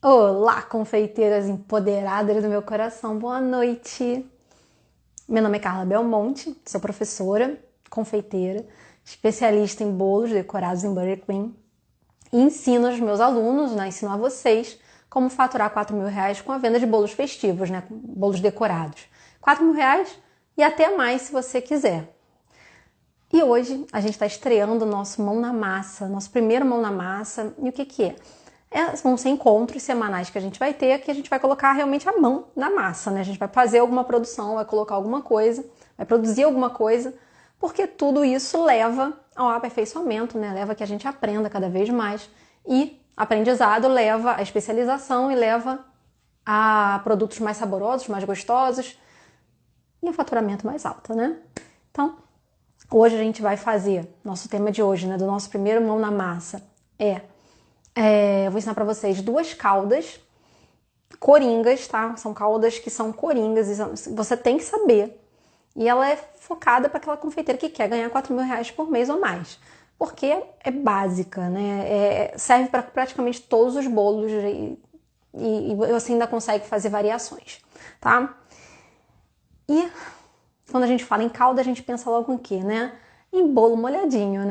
Olá, confeiteiras empoderadas do meu coração, boa noite! Meu nome é Carla Belmonte, sou professora, confeiteira, especialista em bolos decorados em Buttercream e ensino aos meus alunos, ensino a vocês como faturar R$ 4.000 com a venda de bolos festivos, bolos decorados. R$ 4.000 e até mais se você quiser. E hoje a gente está estreando o nosso Mão na Massa, nosso primeiro Mão na Massa. E o que é? Vão ser encontros semanais que a gente vai ter, que a gente vai colocar realmente a mão na massa, A gente vai fazer alguma produção, vai colocar alguma coisa, vai produzir alguma coisa, porque tudo isso leva ao aperfeiçoamento, Leva a que a gente aprenda cada vez mais. E aprendizado leva à especialização e leva a produtos mais saborosos, mais gostosos e a faturamento mais alto, Então, hoje a gente vai fazer, nosso tema de hoje, do nosso primeiro Mão na Massa eu vou ensinar para vocês duas caldas coringas, tá? São caldas que são coringas e você tem que saber. E ela é focada para aquela confeiteira que quer ganhar R$ 4.000 por mês ou mais. Porque é básica, serve para praticamente todos os bolos e você ainda consegue fazer variações, tá? E quando a gente fala em calda, a gente pensa logo em quê, Em bolo molhadinho,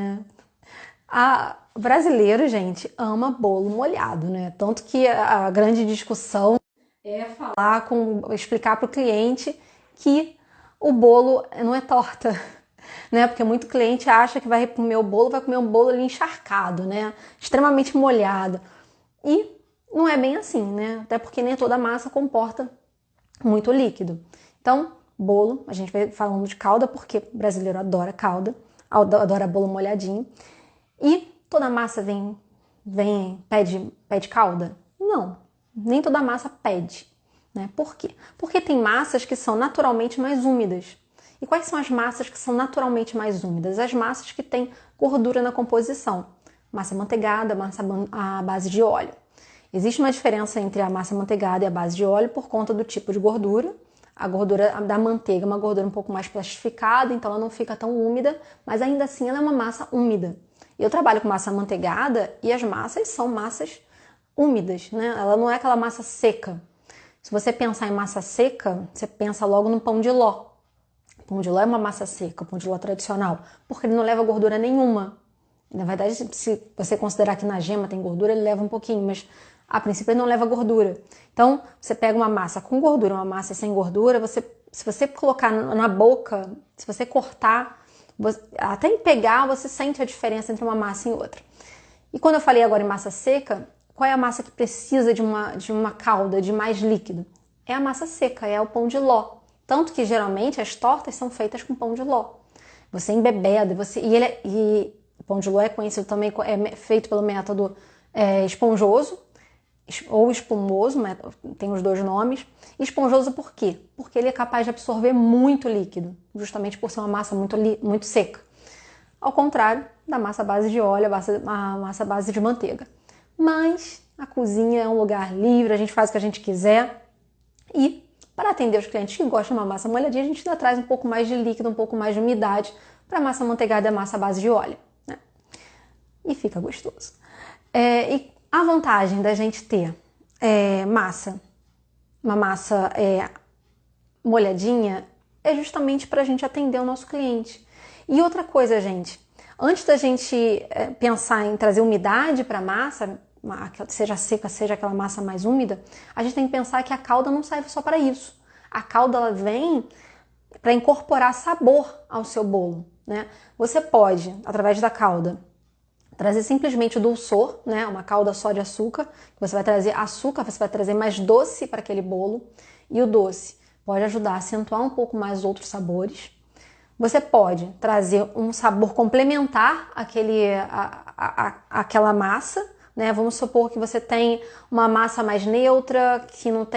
O brasileiro, gente, ama bolo molhado, Tanto que a grande discussão é explicar para o cliente que o bolo não é torta, Porque muito cliente acha que vai comer o bolo, vai comer um bolo ali encharcado, Extremamente molhado. E não é bem assim, Até porque nem toda massa comporta muito líquido. Então, bolo, a gente vai falando de calda, porque o brasileiro adora calda, adora bolo molhadinho. E toda massa pede calda? Não, nem toda massa pede. Por quê? Porque tem massas que são naturalmente mais úmidas. E quais são as massas que são naturalmente mais úmidas? As massas que têm gordura na composição. Massa manteigada, massa à base de óleo. Existe uma diferença entre a massa manteigada e a base de óleo por conta do tipo de gordura. A gordura da manteiga é uma gordura um pouco mais plastificada, então ela não fica tão úmida, mas ainda assim ela é uma massa úmida. Eu trabalho com massa amanteigada e as massas são massas úmidas, Ela não é aquela massa seca. Se você pensar em massa seca, você pensa logo no pão de ló. O pão de ló é uma massa seca, o pão de ló tradicional, porque ele não leva gordura nenhuma. Na verdade, se você considerar que na gema tem gordura, ele leva um pouquinho, mas a princípio ele não leva gordura. Então, você pega uma massa com gordura, uma massa sem gordura, se você colocar na boca, se você cortar, até em pegar, você sente a diferença entre uma massa e outra. E quando eu falei agora em massa seca, qual é a massa que precisa de uma calda, de mais líquido? É a massa seca, é o pão de ló. Tanto que geralmente as tortas são feitas com pão de ló. Você embebeda, e o pão de ló é conhecido também, é feito pelo método esponjoso ou espumoso, tem os dois nomes. Esponjoso por quê? Porque ele é capaz de absorver muito líquido, justamente por ser uma massa muito seca. Ao contrário da massa à base de óleo, a massa à base de manteiga. Mas a cozinha é um lugar livre, a gente faz o que a gente quiser. E para atender os clientes que gostam de uma massa molhadinha, a gente ainda traz um pouco mais de líquido, um pouco mais de umidade para a massa manteigada e a massa à base de óleo. E fica gostoso. E a vantagem da gente ter uma massa molhadinha, é justamente para a gente atender o nosso cliente. E outra coisa, gente, antes da gente pensar em trazer umidade para a massa, seja seca, seja aquela massa mais úmida, a gente tem que pensar que a calda não serve só para isso. A calda ela vem para incorporar sabor ao seu bolo, Você pode, através da calda, trazer simplesmente o dulçor, uma calda só de açúcar, que você vai trazer açúcar, você vai trazer mais doce para aquele bolo, e o doce pode ajudar a acentuar um pouco mais os outros sabores. Você pode trazer um sabor complementar àquela massa, Vamos supor que você tem uma massa mais neutra, que não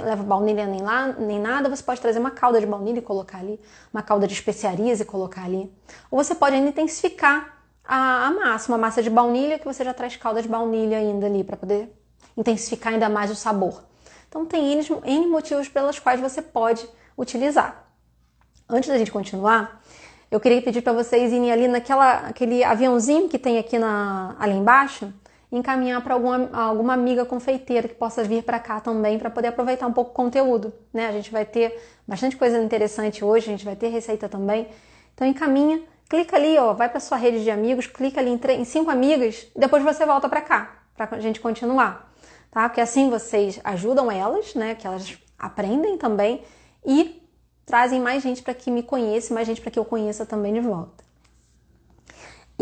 leva baunilha nem nada, você pode trazer uma calda de baunilha e colocar ali, uma calda de especiarias e colocar ali. Ou você pode ainda intensificar a massa, uma massa de baunilha que você já traz calda de baunilha ainda ali para poder intensificar ainda mais o sabor. Então tem N motivos pelos quais você pode utilizar. Antes da gente continuar, eu queria pedir para vocês irem ali naquele aviãozinho que tem aqui ali embaixo encaminhar para alguma amiga confeiteira que possa vir para cá também para poder aproveitar um pouco o conteúdo, né? A gente vai ter bastante coisa interessante hoje, a gente vai ter receita também. Então encaminha, clica ali, ó, vai para sua rede de amigos, clica ali em 5 amigas e depois você volta para cá, para a gente continuar, tá? Porque assim vocês ajudam elas, né? Que elas aprendem também e trazem mais gente para que me conheça, mais gente para que eu conheça também de volta.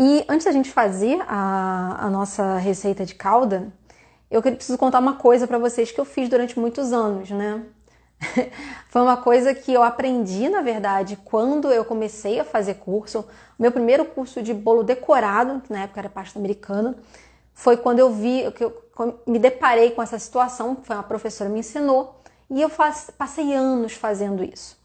E antes da gente fazer a nossa receita de calda, eu preciso contar uma coisa para vocês que eu fiz durante muitos anos, né? Foi uma coisa que eu aprendi, na verdade, quando eu comecei a fazer curso. O meu primeiro curso de bolo decorado, que na época era pasta americana, foi quando eu me deparei com essa situação, que foi uma professora me ensinou, e eu passei anos fazendo isso.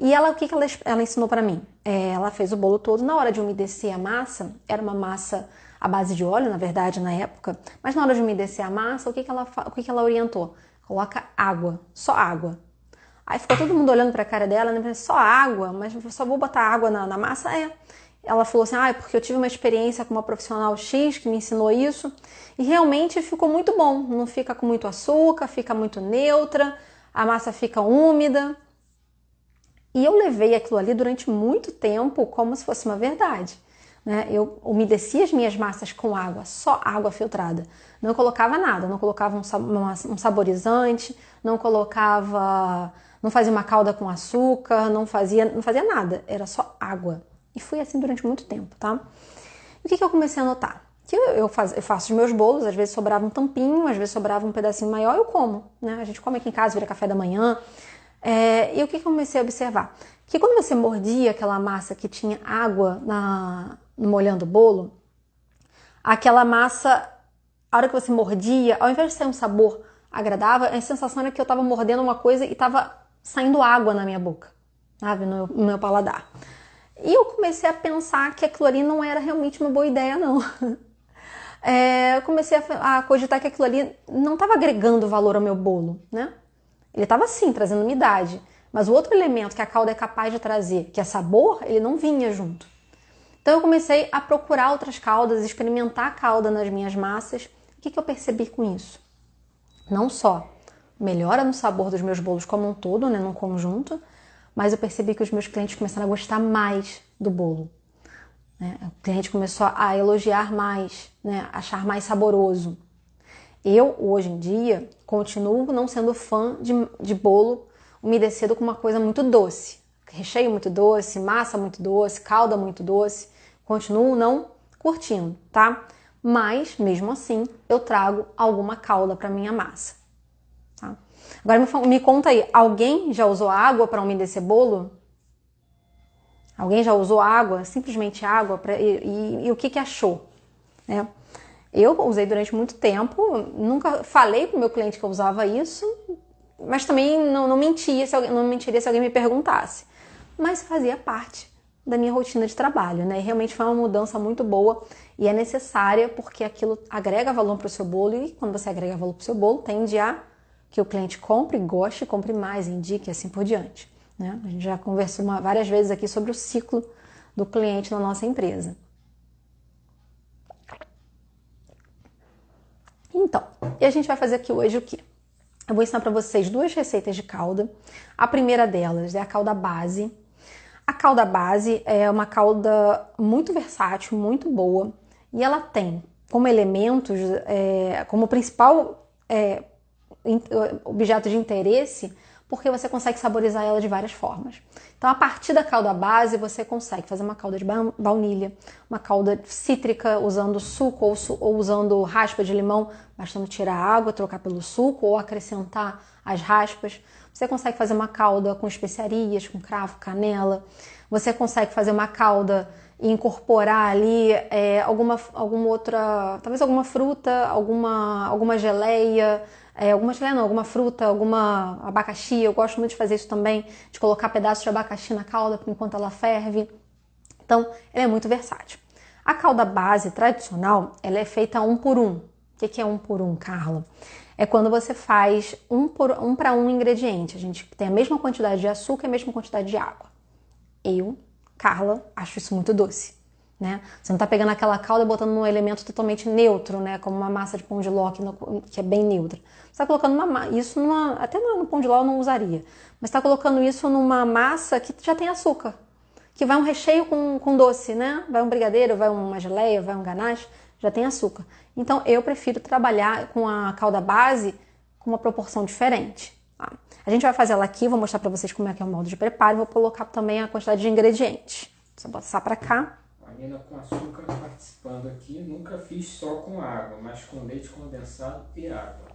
E ela, o que ela ensinou para mim? Ela fez o bolo todo. Na hora de umedecer a massa, era uma massa à base de óleo, na verdade, na época, mas na hora de umedecer a massa, o que ela orientou? Coloca água, só água. Aí ficou todo mundo olhando para a cara dela, né? Só água, mas eu só vou botar água na massa? Ela falou assim, é porque eu tive uma experiência com uma profissional X que me ensinou isso, e realmente ficou muito bom. Não fica com muito açúcar, fica muito neutra, a massa fica úmida. E eu levei aquilo ali durante muito tempo como se fosse uma verdade, né? Eu umedecia as minhas massas com água, só água filtrada. Não colocava nada, não colocava um saborizante, não fazia uma calda com açúcar, não fazia nada, era só água. E fui assim durante muito tempo, tá? E o que eu comecei a notar? Que eu faço os meus bolos, às vezes sobrava um tampinho, às vezes sobrava um pedacinho maior, eu como, né? A gente come aqui em casa, vira café da manhã. E o que eu comecei a observar? Que quando você mordia aquela massa que tinha água molhando o bolo, aquela massa, a hora que você mordia, ao invés de sair um sabor agradável, a sensação era que eu estava mordendo uma coisa e estava saindo água na minha boca, sabe? No meu paladar. E eu comecei a pensar que aquilo ali não era realmente uma boa ideia, não. Eu comecei a cogitar que aquilo ali não estava agregando valor ao meu bolo, né? Ele estava sim, trazendo umidade, mas o outro elemento que a calda é capaz de trazer, que é sabor, ele não vinha junto. Então eu comecei a procurar outras caldas, experimentar a calda nas minhas massas. O que eu percebi com isso? Não só melhora no sabor dos meus bolos como um todo, né, num conjunto, mas eu percebi que os meus clientes começaram a gostar mais do bolo, né? O cliente começou a elogiar mais, né, a achar mais saboroso. Eu, hoje em dia, continuo não sendo fã de bolo umedecido com uma coisa muito doce. Recheio muito doce, massa muito doce, calda muito doce. Continuo não curtindo, tá? Mas, mesmo assim, eu trago alguma calda para minha massa, tá? Agora me conta aí, alguém já usou água para umedecer bolo? Alguém já usou água, simplesmente água, e o que achou, né? Eu usei durante muito tempo, nunca falei pro meu cliente que eu usava isso, mas também não mentiria se alguém me perguntasse. Mas fazia parte da minha rotina de trabalho, né? E realmente foi uma mudança muito boa e é necessária porque aquilo agrega valor para o seu bolo e quando você agrega valor para o seu bolo, tende a que o cliente compre, goste, compre mais, indique e assim por diante, né? A gente já conversou várias vezes aqui sobre o ciclo do cliente na nossa empresa. Então, e a gente vai fazer aqui hoje o quê? Eu vou ensinar para vocês 2 receitas de calda. A primeira delas é a calda base. A calda base é uma calda muito versátil, muito boa. E ela tem como elementos, como principal objeto de interesse, porque você consegue saborizar ela de várias formas. Então, a partir da calda base, você consegue fazer uma calda de baunilha, uma calda cítrica, usando suco ou usando raspa de limão, bastando tirar a água, trocar pelo suco ou acrescentar as raspas. Você consegue fazer uma calda com especiarias, com cravo, canela. Você consegue fazer uma calda e incorporar ali alguma outra, talvez alguma fruta, alguma geleia, alguma fruta, alguma abacaxi. Eu gosto muito de fazer isso também, de colocar pedaços de abacaxi na calda enquanto ela ferve. Então, ela é muito versátil. A calda base tradicional, ela é feita 1 por 1. O que é 1 por 1, Carla? É quando você faz 1 para 1 ingrediente. A gente tem a mesma quantidade de açúcar e a mesma quantidade de água. Eu, Carla, acho isso muito doce. né? Você não está pegando aquela calda e botando num elemento totalmente neutro, né? Como uma massa de pão de ló que é bem neutra. Você está colocando isso até no pão de ló eu não usaria, mas está colocando isso numa massa que já tem açúcar, que vai um recheio com doce, né? Vai um brigadeiro, vai uma geleia, vai um ganache, já tem açúcar. Então eu prefiro trabalhar com a calda base com uma proporção diferente. Tá? A gente vai fazer ela aqui, vou mostrar para vocês como é que é o modo de preparo, vou colocar também a quantidade de ingredientes. Só passar para cá. A Nina com açúcar participando aqui, nunca fiz só com água, mas com leite condensado e água.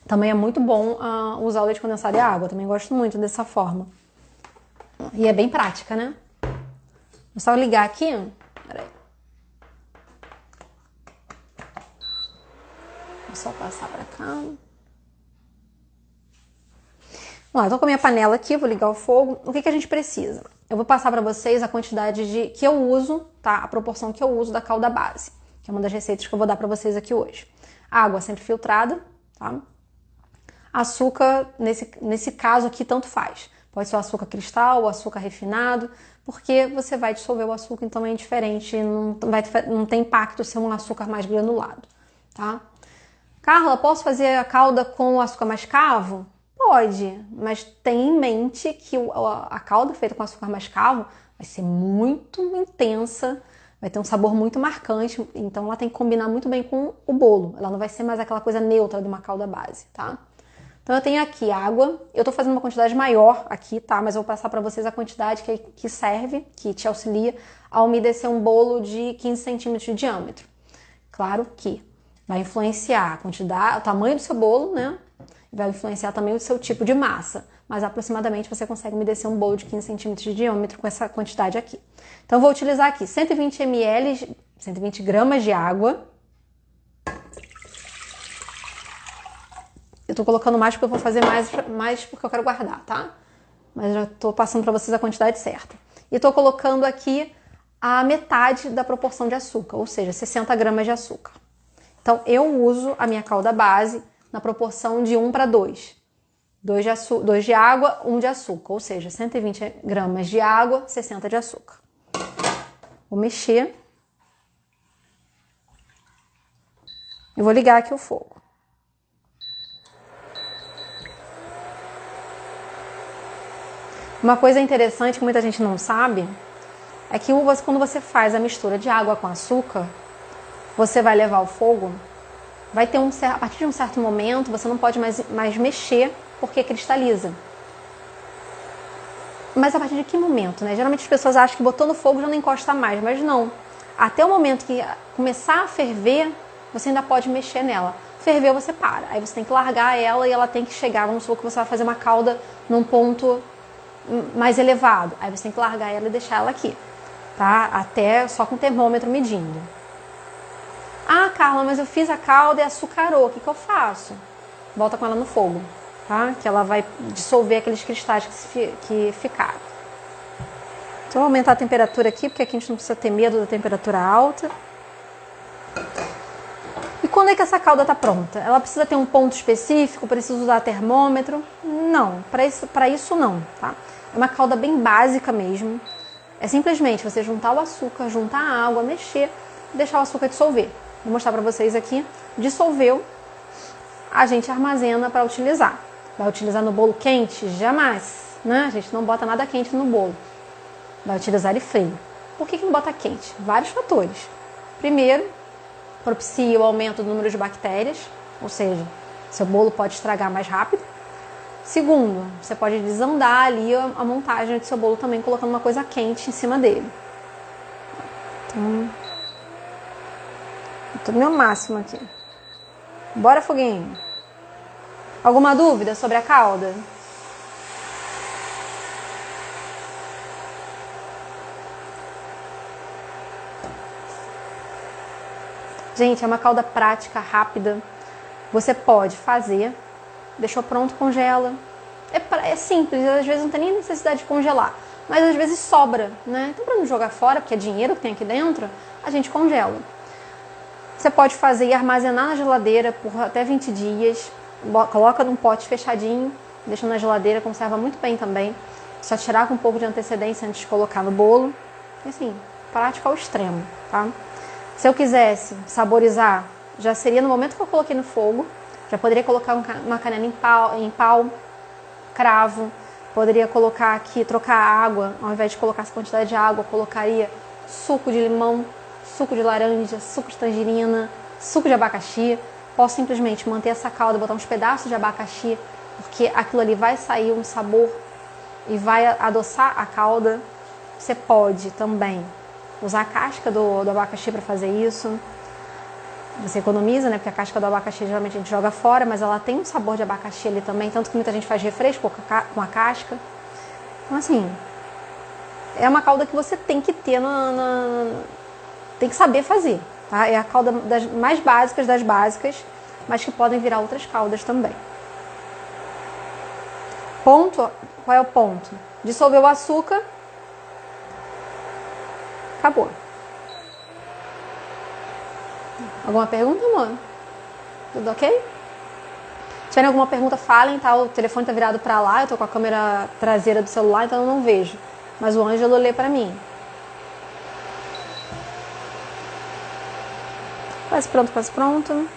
Também é muito bom usar o leite condensado e água, também gosto muito dessa forma. E é bem prática, né? É só ligar aqui, peraí. Vou só passar pra cá. Bom, eu tô com a minha panela aqui, vou ligar o fogo. O que a gente precisa? Eu vou passar pra vocês a quantidade que eu uso, tá? A proporção que eu uso da calda base, que é uma das receitas que eu vou dar pra vocês aqui hoje. Água sempre filtrada, tá? Açúcar, nesse caso aqui, tanto faz. Pode ser o açúcar cristal, o açúcar refinado, porque você vai dissolver o açúcar, então é indiferente, não tem impacto ser um açúcar mais granulado, tá? Carla, posso fazer a calda com o açúcar mascavo? Pode, mas tenha em mente que a calda feita com açúcar mascavo vai ser muito intensa, vai ter um sabor muito marcante, então ela tem que combinar muito bem com o bolo. Ela não vai ser mais aquela coisa neutra de uma calda base, tá? Então eu tenho aqui água, eu tô fazendo uma quantidade maior aqui, tá? Mas eu vou passar pra vocês a quantidade que serve, que te auxilia a umedecer um bolo de 15 centímetros de diâmetro. Claro que vai influenciar a quantidade, o tamanho do seu bolo, né? Vai influenciar também o seu tipo de massa, mas aproximadamente você consegue umedecer um bolo de 15 centímetros de diâmetro com essa quantidade aqui. Então eu vou utilizar aqui 120 ml, 120 gramas de água. Eu tô colocando mais porque eu vou fazer mais porque eu quero guardar, tá? Mas já tô passando para vocês a quantidade certa. E tô colocando aqui a metade da proporção de açúcar, ou seja, 60 gramas de açúcar. Então eu uso a minha calda base na proporção de 1 para 2. 2 de água, 1 de açúcar, ou seja, 120 gramas de água, 60 de açúcar. Vou mexer. E vou ligar aqui o fogo. Uma coisa interessante que muita gente não sabe é que quando você faz a mistura de água com açúcar, você vai levar ao fogo, vai ter a partir de um certo momento, você não pode mais mexer porque cristaliza. Mas a partir de que momento, né? Geralmente as pessoas acham que botou no fogo já não encosta mais, mas não. Até o momento que começar a ferver, você ainda pode mexer nela. Ferveu, você para. Aí você tem que largar ela e ela tem que chegar, vamos supor que você vai fazer uma calda num ponto mais elevado. Aí você tem que largar ela e deixar ela aqui, tá? Até só com o termômetro medindo. Ah, Carla, mas eu fiz a calda e açucarou. O que eu faço? Volta com ela no fogo, tá? Que ela vai dissolver aqueles cristais que ficaram. Então, vou aumentar a temperatura aqui, porque aqui a gente não precisa ter medo da temperatura alta. E quando é que essa calda está pronta? Ela precisa ter um ponto específico? Precisa usar termômetro? Não, para isso não, tá? É uma calda bem básica mesmo. É simplesmente você juntar o açúcar, juntar a água, mexer e deixar o açúcar dissolver. Vou mostrar para vocês aqui. Dissolveu, a gente armazena para utilizar. Vai utilizar no bolo quente? Jamais, né? A gente não bota nada quente no bolo. Vai utilizar ele frio. Por que não bota quente? Vários fatores. Primeiro, propicia o aumento do número de bactérias, ou seja, seu bolo pode estragar mais rápido. Segundo, você pode desandar ali a montagem do seu bolo também, colocando uma coisa quente em cima dele. Então, tô no meu máximo aqui. Bora, foguinho! Alguma dúvida sobre a calda? Gente, é uma calda prática, rápida. Você pode fazer, deixou pronto, congela. É simples, às vezes não tem nem necessidade de congelar. Mas às vezes sobra, né? Então, para não jogar fora, porque é dinheiro que tem aqui dentro, a gente congela. Você pode fazer e armazenar na geladeira por até 20 dias. Coloca num pote fechadinho, deixa na geladeira, conserva muito bem também. Só tirar com um pouco de antecedência antes de colocar no bolo. E assim, prático ao extremo, tá? Se eu quisesse saborizar, já seria no momento que eu coloquei no fogo, já poderia colocar uma canela em pau, cravo, poderia colocar aqui, trocar a água, ao invés de colocar essa quantidade de água, eu colocaria suco de limão, suco de laranja, suco de tangerina, suco de abacaxi. Posso simplesmente manter essa calda, botar uns pedaços de abacaxi, porque aquilo ali vai sair um sabor e vai adoçar a calda. Você pode também usar a casca do abacaxi para fazer isso. Você economiza, né? Porque a casca do abacaxi geralmente a gente joga fora, mas ela tem um sabor de abacaxi ali também, tanto que muita gente faz refresco com a casca. Então, assim, é uma calda que você tem que ter, tem que saber fazer, tá? É a calda das mais básicas das básicas, mas que podem virar outras caldas também. Ponto, qual é o ponto? Dissolver o açúcar, acabou. Alguma pergunta, amor? Tudo ok? Se tiverem alguma pergunta, falem, tá? O telefone tá virado pra lá, eu tô com a câmera traseira do celular, então eu não vejo. Mas o Ângelo lê pra mim. Quase pronto, quase pronto.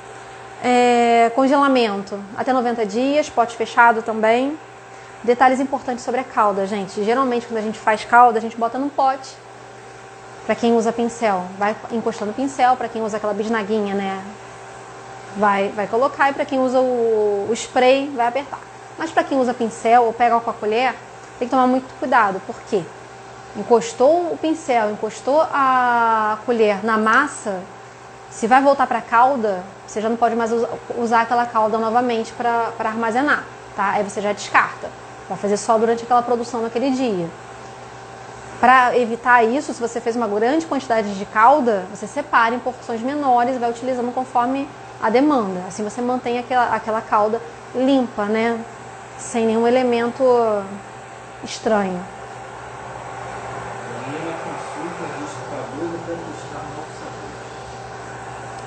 Congelamento, até 90 dias, pote fechado também. Detalhes importantes sobre a calda, gente. Geralmente, quando a gente faz calda, a gente bota num pote. Para quem usa pincel, vai encostando o pincel. Para quem usa aquela bisnaguinha, né, vai colocar. E para quem usa o spray, vai apertar. Mas para quem usa pincel ou pega com a colher, tem que tomar muito cuidado. Por quê? Encostou o pincel, encostou a colher na massa, se vai voltar para a calda, você já não pode mais usar aquela calda novamente para armazenar, tá? Aí você já descarta. Vai fazer só durante aquela produção naquele dia. Para evitar isso, se você fez uma grande quantidade de calda, você separa em porções menores e vai utilizando conforme a demanda. Assim você mantém aquela calda limpa, né? Sem nenhum elemento estranho.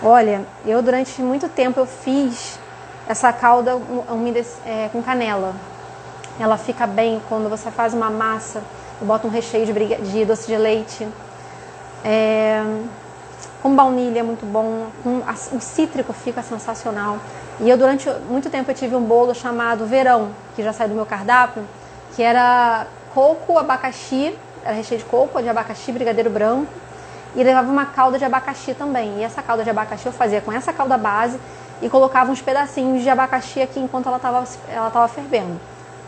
Olha, eu durante muito tempo eu fiz essa calda com canela. Ela fica bem quando você faz uma massa. Eu boto um recheio de doce de leite. Com baunilha é muito bom. O cítrico fica sensacional. E eu durante muito tempo eu tive um bolo chamado Verão, que já saiu do meu cardápio, que era coco, abacaxi, era recheio de coco, de abacaxi, brigadeiro branco. E levava uma calda de abacaxi também. E essa calda de abacaxi eu fazia com essa calda base e colocava uns pedacinhos de abacaxi aqui enquanto ela estava fervendo.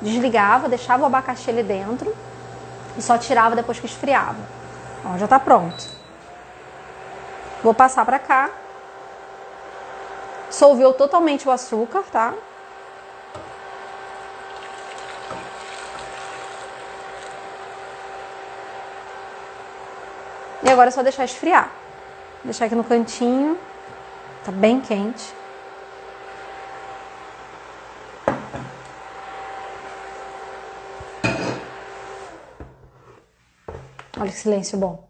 Desligava, deixava o abacaxi ali dentro e só tirava depois que esfriava. Ó, já tá pronto. Vou passar pra cá. Dissolveu totalmente o açúcar, tá? E agora é só deixar esfriar. Deixar aqui no cantinho. Tá bem quente. Olha que silêncio bom.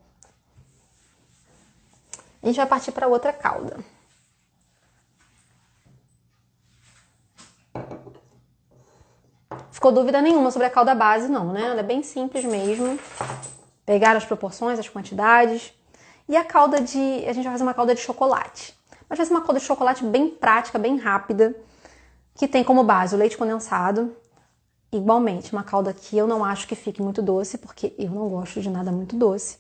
A gente vai partir para outra calda. Ficou dúvida nenhuma sobre a calda base, não, né? Ela é bem simples mesmo. Pegar as proporções, as quantidades. E a calda a gente vai fazer uma calda de chocolate. Mas vai ser uma calda de chocolate bem prática, bem rápida, que tem como base o leite condensado. Igualmente, uma calda que eu não acho que fique muito doce, porque eu não gosto de nada muito doce.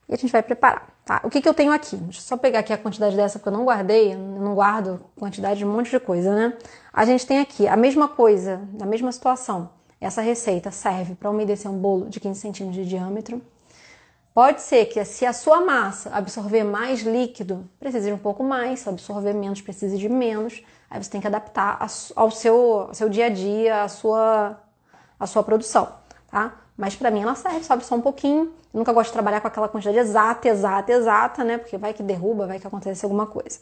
E a gente vai preparar, tá? O que eu tenho aqui? Deixa eu só pegar aqui a quantidade dessa, porque eu não guardei. Eu não guardo quantidade de um monte de coisa, né? A gente tem aqui a mesma coisa, na mesma situação. Essa receita serve para umedecer um bolo de 15 centímetros de diâmetro. Pode ser que se a sua massa absorver mais líquido, precise de um pouco mais. Se absorver menos, precise de menos. Aí você tem que adaptar ao seu dia a dia, a sua produção, tá? Mas pra mim ela serve, sobe só um pouquinho. Eu nunca gosto de trabalhar com aquela quantidade exata, né? Porque vai que derruba, vai que acontece alguma coisa.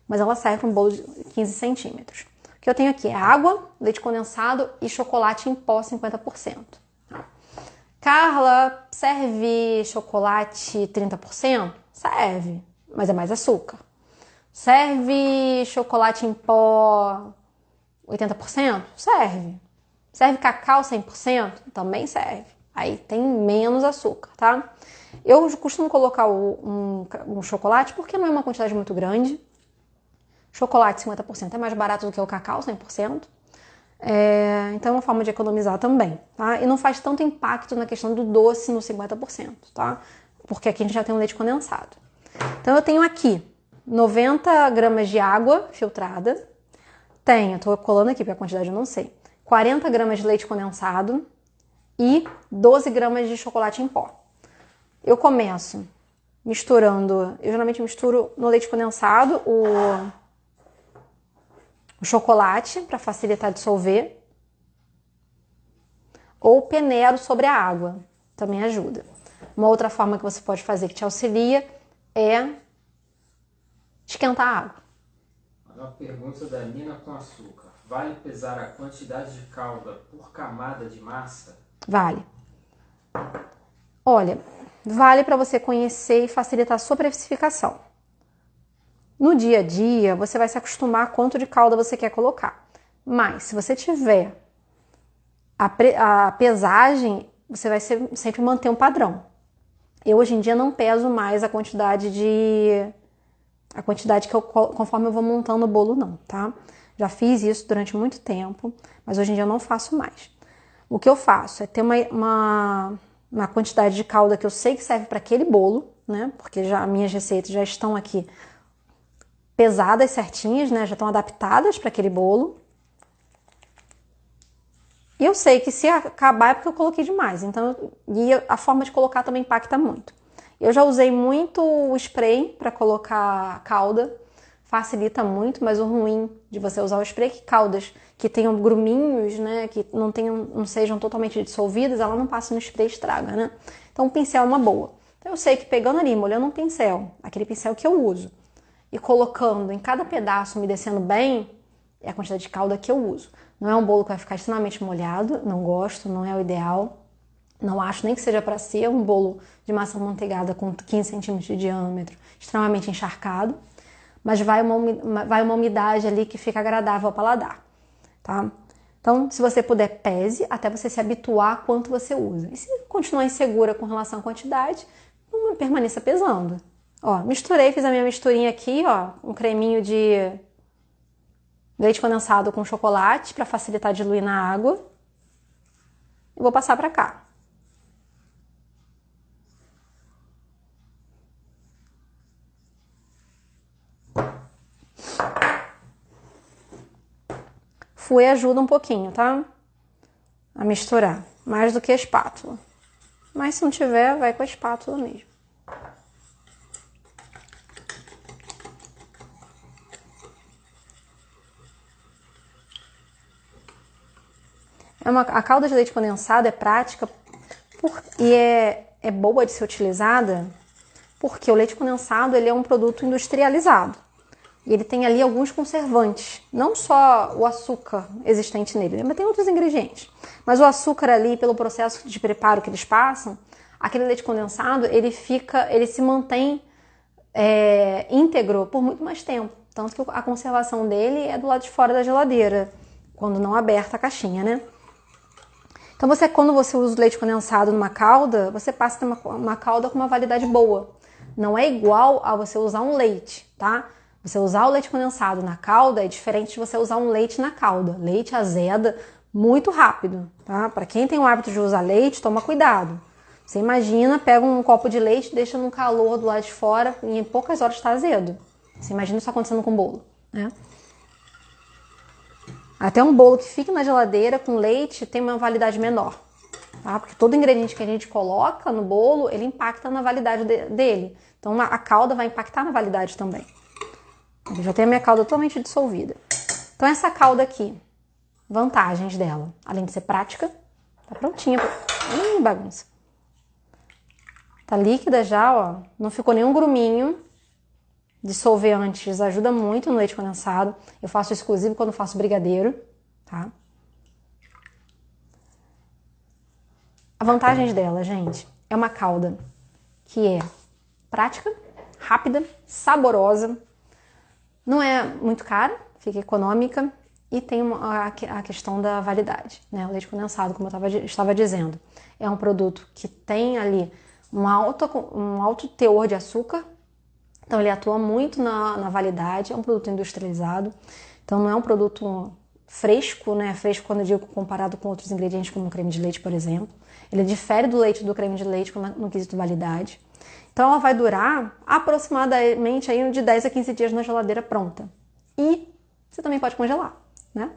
Mas ela serve para um bolo de 15 centímetros. O que eu tenho aqui é água, leite condensado e chocolate em pó 50%. Tá? Carla, serve chocolate 30%? Serve, mas é mais açúcar. Serve chocolate em pó 80%? Serve. Serve cacau 100%? Também serve. Aí tem menos açúcar, tá? Eu costumo colocar um chocolate porque não é uma quantidade muito grande. Chocolate 50% é mais barato do que o cacau 100%. Então é uma forma de economizar também, tá? E não faz tanto impacto na questão do doce no 50%, tá? Porque aqui a gente já tem um leite condensado. Então eu tenho aqui 90 gramas de água filtrada. Eu tô colando aqui porque a quantidade eu não sei. 40 gramas de leite condensado e 12 gramas de chocolate em pó. Eu começo misturando, eu geralmente misturo no leite condensado o chocolate para facilitar dissolver, ou peneiro sobre a água, também ajuda. Uma outra forma que você pode fazer que te auxilia é esquentar a água. Uma pergunta da Nina com açúcar. Vale pesar a quantidade de calda por camada de massa? Vale. Olha, vale para você conhecer e facilitar a sua precificação. No dia a dia, você vai se acostumar a quanto de calda você quer colocar. Mas, se você tiver a pesagem, você vai sempre manter um padrão. Eu, hoje em dia, não peso mais a quantidade que conforme eu vou montando o bolo, não, tá? Já fiz isso durante muito tempo, mas hoje em dia eu não faço mais. O que eu faço é ter uma quantidade de calda que eu sei que serve para aquele bolo, né? Porque as minhas receitas já estão aqui pesadas certinhas, né? Já estão adaptadas para aquele bolo. E eu sei que se acabar é porque eu coloquei demais. Então, e a forma de colocar também impacta muito. Eu já usei muito o spray para colocar calda. Facilita muito, mas o ruim de você usar o spray é que caldas que tenham gruminhos, né? Que não sejam totalmente dissolvidas, ela não passa no spray e estraga, né? Então, o pincel é uma boa. Então, eu sei que pegando ali, molhando um pincel, aquele pincel que eu uso, e colocando em cada pedaço, umedecendo bem, é a quantidade de calda que eu uso. Não é um bolo que vai ficar extremamente molhado, não gosto, não é o ideal. Não acho nem que seja para ser um bolo de massa amanteigada com 15 centímetros de diâmetro, extremamente encharcado, mas vai uma umidade ali que fica agradável ao paladar, tá? Então, se você puder, pese até você se habituar a quanto você usa. E se continuar insegura com relação à quantidade, permaneça pesando. Ó, misturei, fiz a minha misturinha aqui, ó, um creminho de leite condensado com chocolate para facilitar diluir na água. E vou passar para cá. Fui ajuda um pouquinho, tá? A misturar, mais do que a espátula. Mas se não tiver, vai com a espátula mesmo. A calda de leite condensado é prática e é boa de ser utilizada porque o leite condensado ele é um produto industrializado. E ele tem ali alguns conservantes, não só o açúcar existente nele, mas tem outros ingredientes. Mas o açúcar ali, pelo processo de preparo que eles passam, aquele leite condensado, ele se mantém íntegro por muito mais tempo. Tanto que a conservação dele é do lado de fora da geladeira, quando não aberta a caixinha, né? Então, quando você usa o leite condensado numa calda, você passa a ter uma calda com uma validade boa. Não é igual a você usar um leite, tá? Você usar o leite condensado na calda é diferente de você usar um leite na calda. Leite azeda muito rápido, tá? Para quem tem o hábito de usar leite, toma cuidado. Você imagina, pega um copo de leite, deixa no calor do lado de fora e em poucas horas está azedo. Você imagina isso acontecendo com bolo, né? Até um bolo que fica na geladeira com leite tem uma validade menor, tá? Porque todo ingrediente que a gente coloca no bolo, ele impacta na validade dele. Então a calda vai impactar na validade também. Eu já tenho a minha calda totalmente dissolvida. Então essa calda aqui, vantagens dela, além de ser prática, tá prontinha. Bagunça. Tá líquida já, ó. Não ficou nenhum gruminho. Dissolver antes ajuda muito no leite condensado. Eu faço exclusivo quando faço brigadeiro, tá? A vantagem dela, gente, é uma calda que é prática, rápida, saborosa, não é muito cara, fica econômica e tem a questão da validade, né? O leite condensado, como eu estava dizendo, é um produto que tem ali um alto teor de açúcar, então ele atua muito na validade, é um produto industrializado, então não é um produto fresco, né? Fresco quando eu digo comparado com outros ingredientes como o creme de leite, por exemplo. Ele difere do creme de leite no quesito validade. Então ela vai durar aproximadamente aí de 10 a 15 dias na geladeira pronta. E você também pode congelar, né?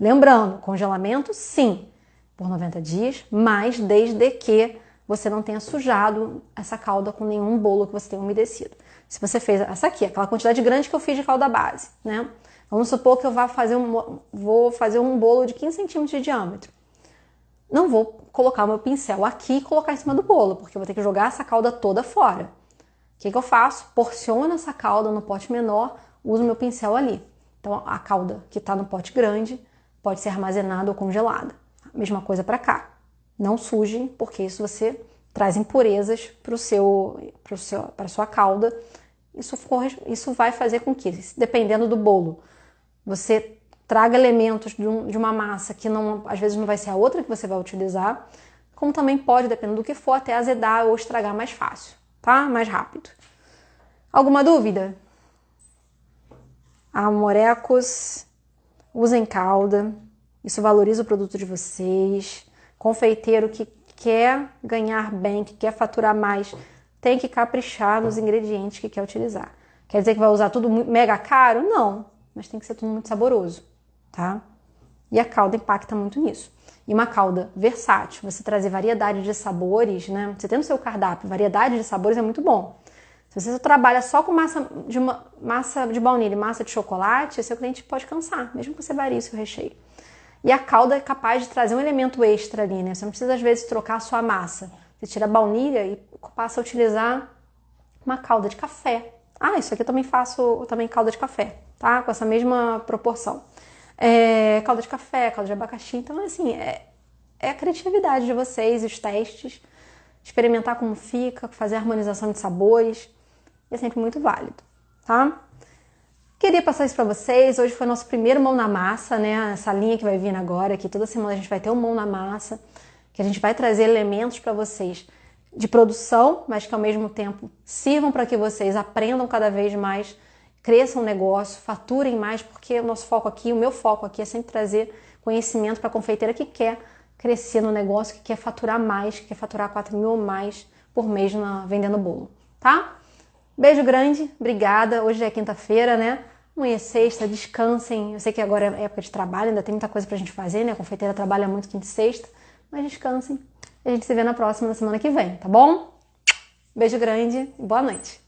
Lembrando, congelamento sim, por 90 dias, mas desde que você não tenha sujado essa calda com nenhum bolo que você tenha umedecido. Se você fez essa aqui, aquela quantidade grande que eu fiz de calda base, né? Vamos supor que eu vou fazer um bolo de 15 centímetros de diâmetro. Não vou colocar o meu pincel aqui e colocar em cima do bolo, porque eu vou ter que jogar essa calda toda fora. O que eu faço? Porciono essa calda no pote menor, uso meu pincel ali. Então a calda que está no pote grande pode ser armazenada ou congelada. Mesma coisa para cá. Não suje, porque isso você traz impurezas para a sua calda. Isso vai fazer com que, dependendo do bolo, você traga elementos de uma massa que às vezes não vai ser a outra que você vai utilizar, como também pode, dependendo do que for, até azedar ou estragar mais fácil, tá? Mais rápido. Alguma dúvida? Amorecos, usem calda, isso valoriza o produto de vocês. Confeiteiro que quer ganhar bem, que quer faturar mais, tem que caprichar nos ingredientes que quer utilizar. Quer dizer que vai usar tudo mega caro? Não, mas tem que ser tudo muito saboroso, tá? E a calda impacta muito nisso. E uma calda versátil, você trazer variedade de sabores, né? Você tem no seu cardápio variedade de sabores é muito bom. Se você trabalha só com massa de baunilha e massa de chocolate, seu cliente pode cansar, mesmo que você varie o seu recheio. E a calda é capaz de trazer um elemento extra ali, né? Você não precisa, às vezes, trocar a sua massa. Você tira a baunilha e passa a utilizar uma calda de café. Ah, isso aqui eu também faço calda de café, tá? Com essa mesma proporção. Calda de café, calda de abacaxi. Então, assim, é a criatividade de vocês, os testes. Experimentar como fica, fazer a harmonização de sabores. É sempre muito válido, tá? Queria passar isso para vocês. Hoje foi nosso primeiro Mão na Massa, né? Essa linha que vai vir agora, que toda semana a gente vai ter um Mão na Massa, que a gente vai trazer elementos para vocês de produção, mas que ao mesmo tempo sirvam para que vocês aprendam cada vez mais, cresçam o negócio, faturem mais, porque o nosso foco aqui, o meu foco aqui é sempre trazer conhecimento para a confeiteira que quer crescer no negócio, que quer faturar mais, que quer faturar 4 mil ou mais por mês vendendo bolo, tá? Beijo grande, obrigada. Hoje é quinta-feira, né? Amanhã é sexta, descansem. Eu sei que agora é época de trabalho, ainda tem muita coisa pra gente fazer, né? A confeiteira trabalha muito quinta e sexta, mas descansem. A gente se vê na semana que vem, tá bom? Beijo grande e boa noite.